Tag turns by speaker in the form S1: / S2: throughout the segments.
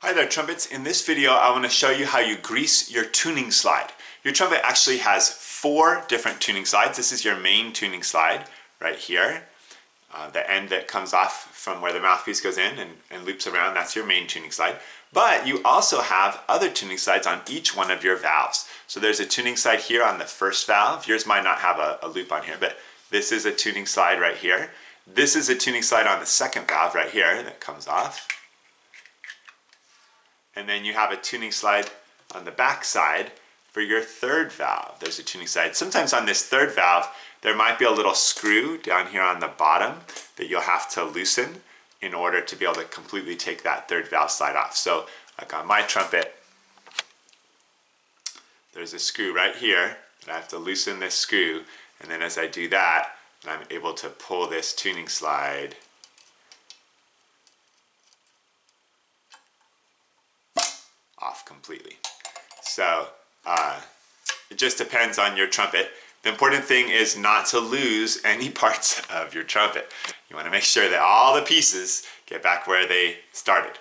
S1: Hi there, trumpets. In this video, I want to show you how you grease your tuning slide. Your trumpet actually has 4 different tuning slides. This is your main tuning slide right here. The end that comes off from where the mouthpiece goes in and loops around, that's your main tuning slide. But you also have other tuning slides on each one of your valves. So there's a tuning slide here on the first valve. Yours might not have a loop on here, but this is a tuning slide right here. This is a tuning slide on the second valve right here that comes off. And then you have a tuning slide on the back side for your third valve. There's a tuning slide. Sometimes on this third valve, there might be a little screw down here on the bottom that you'll have to loosen in order to be able to completely take that third valve slide off. So like on my trumpet, there's a screw right here, and I have to loosen this screw, and then as I do that, I'm able to pull this tuning slide off completely. So it just depends on your trumpet. The important thing is not to lose any parts of your trumpet. You want to make sure that all the pieces get back where they started.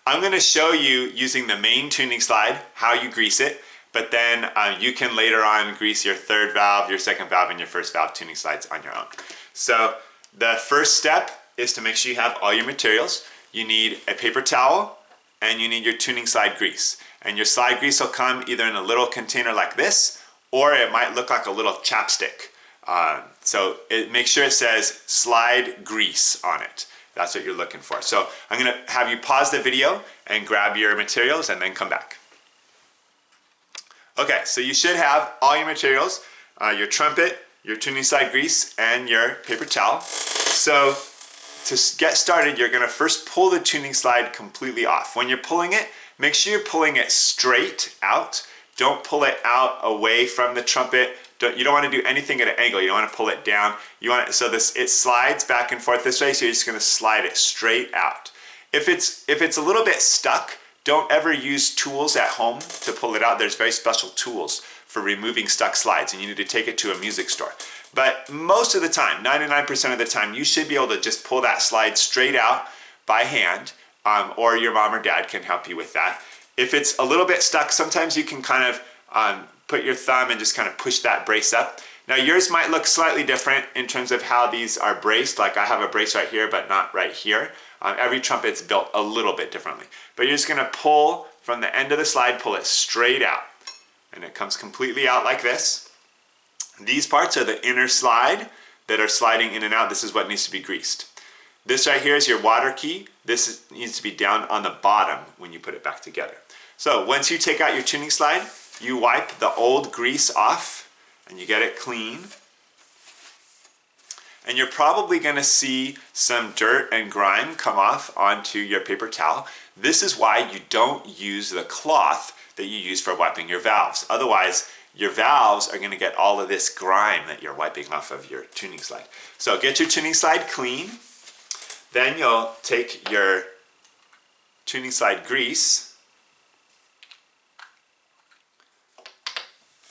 S1: I'm going to show you using the main tuning slide how you grease it, but then you can later on grease your third valve, your second valve, and your first valve tuning slides on your own. So the first step is to make sure you have all your materials. You need a paper towel, and you need your tuning slide grease. And your slide grease will come either in a little container like this, or it might look like a little chapstick. So make sure it says slide grease on it. That's what you're looking for. So I'm gonna have you pause the video and grab your materials and then come back. Okay, so you should have all your materials, your trumpet, your tuning slide grease, and your paper towel. So to get started, you're going to first pull the tuning slide completely off. When you're pulling it, make sure you're pulling it straight out. Don't pull it out away from the trumpet. You don't want to do anything at an angle. You don't want to pull it down. You want it so it slides back and forth this way, so you're just going to slide it straight out. If it's a little bit stuck, don't ever use tools at home to pull it out. There's very special tools for removing stuck slides, and you need to take it to a music store. But most of the time, 99% of the time, you should be able to just pull that slide straight out by hand, or your mom or dad can help you with that. If it's a little bit stuck, sometimes you can kind of put your thumb and just kind of push that brace up. Now yours might look slightly different in terms of how these are braced. Like I have a brace right here, but not right here. Every trumpet's built a little bit differently. But you're just going to pull from the end of the slide, pull it straight out. And it comes completely out like this. These parts are the inner slide that are sliding in and out. This is what needs to be greased. This right here is your water key. This needs to be down on the bottom when you put it back together. So once you take out your tuning slide, you wipe the old grease off and you get it clean. And you're probably going to see some dirt and grime come off onto your paper towel. This is why you don't use the cloth that you use for wiping your valves. Otherwise, your valves are going to get all of this grime that you're wiping off of your tuning slide. So get your tuning slide clean. Then you'll take your tuning slide grease.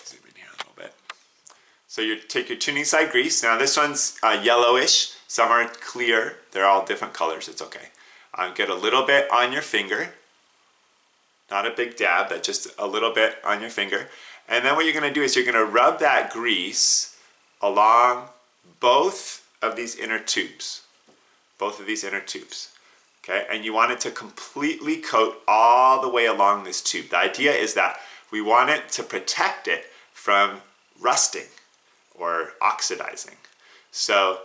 S1: Zoom in here a little bit. So you take your tuning slide grease. Now this one's yellowish. Some are clear. They're all different colors. It's okay. Get a little bit on your finger. Not a big dab, but just a little bit on your finger. And then what you're going to do is you're going to rub that grease along both of these inner tubes. Both of these inner tubes. Okay? And you want it to completely coat all the way along this tube. The idea is that we want it to protect it from rusting or oxidizing. So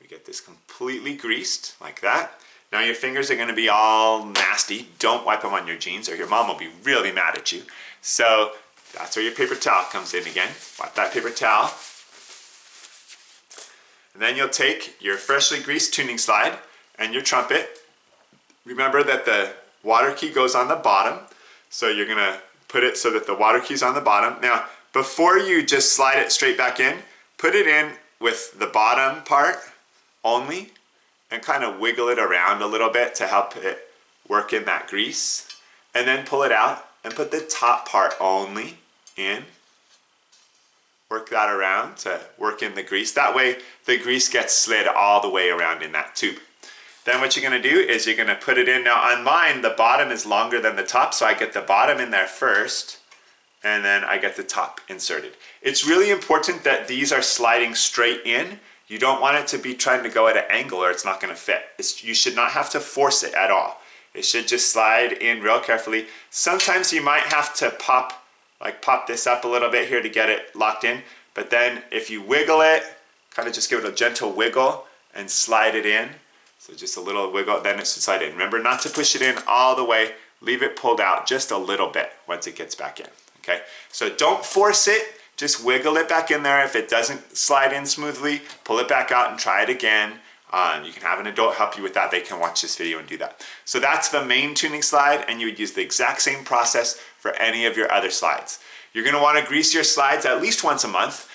S1: we get this completely greased like that. Now your fingers are going to be all nasty. Don't wipe them on your jeans or your mom will be really mad at you. So that's where your paper towel comes in again. Wipe that paper towel. And then you'll take your freshly greased tuning slide and your trumpet. Remember that the water key goes on the bottom. So you're going to put it so that the water key's on the bottom. Now, before you just slide it straight back in, put it in with the bottom part only and kind of wiggle it around a little bit to help it work in that grease. And then pull it out and put the top part only in. Work that around to work in the grease. That way the grease gets slid all the way around in that tube. Then what you're gonna do is you're gonna put it in. Now on mine, the bottom is longer than the top, so I get the bottom in there first, and then I get the top inserted. It's really important that these are sliding straight in. You don't want it to be trying to go at an angle or it's not gonna fit. You should not have to force it at all. It should just slide in real carefully. Sometimes you might have to pop this up a little bit here to get it locked in, but then if you wiggle it, kind of just give it a gentle wiggle and slide it in. So just a little wiggle, then it should slide in. Remember not to push it in all the way. Leave it pulled out just a little bit once it gets back in, okay? So don't force it, just wiggle it back in there. If it doesn't slide in smoothly, pull it back out and try it again. You can have an adult help you with that. They can watch this video and do that. So that's the main tuning slide, and you would use the exact same process for any of your other slides. You're gonna wanna grease your slides at least once a month,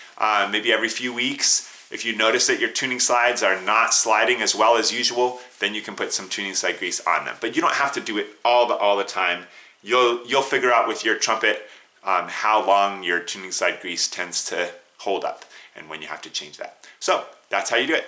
S1: maybe every few weeks. If you notice that your tuning slides are not sliding as well as usual, then you can put some tuning slide grease on them. But you don't have to do it all the time. You'll figure out with your trumpet how long your tuning slide grease tends to hold up and when you have to change that. So that's how you do it.